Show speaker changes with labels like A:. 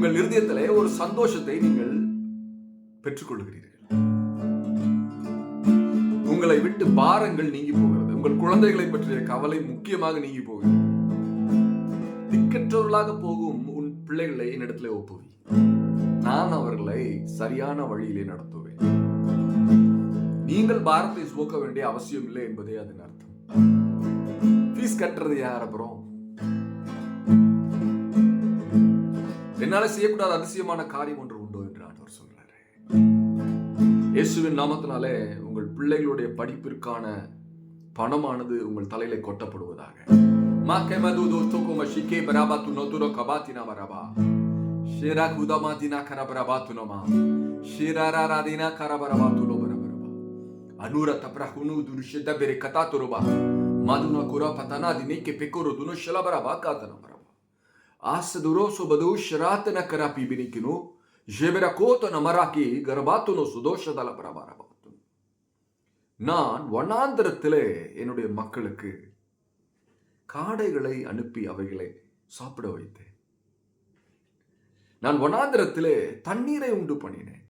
A: உங்கள் இருதயத்திலே ஒரு சந்தோஷத்தை நீங்கள் பெற்றுக்கொள்கிறீர்கள். உங்களை விட்டு பாரங்கள் நீங்கி போகிறது. உங்கள் குழந்தைகளை பற்றிய கவலை முக்கியமாக நீங்கி போகிறது. திக்கற்றவர்களாக போகும் உன் பிள்ளைகளை என்னிடத்திலே ஒப்புவி. நான் அவர்களை சரியான வழியிலே நடத்துவேன். நீங்கள் பாரத்தை சுமக்க வேண்டிய அவசியம் இல்லை என்பதே அதன் அர்த்தம். ஃபீஸ் கட்டுறது யார்? அப்புறம் என்னால செய்யக்கூடாத அதிசயமான காரியம் ஒன்று உண்டோ என்று ஆண்டவர் சொல்றாரு. இயேசுவின் நாமத்தினாலே உங்கள் பிள்ளைகளுடைய படிப்பிற்கான பணமானது உங்கள் தலையில கொட்டப்படுவதாக. நான் வனாந்தரத்திலே என்னுடைய மக்களுக்கு காடைகளை அனுப்பி அவைகளை சாப்பிட வைத்தேன். நான் வனாந்தரத்திலே தண்ணீரை உண்டு பண்ணினேன்.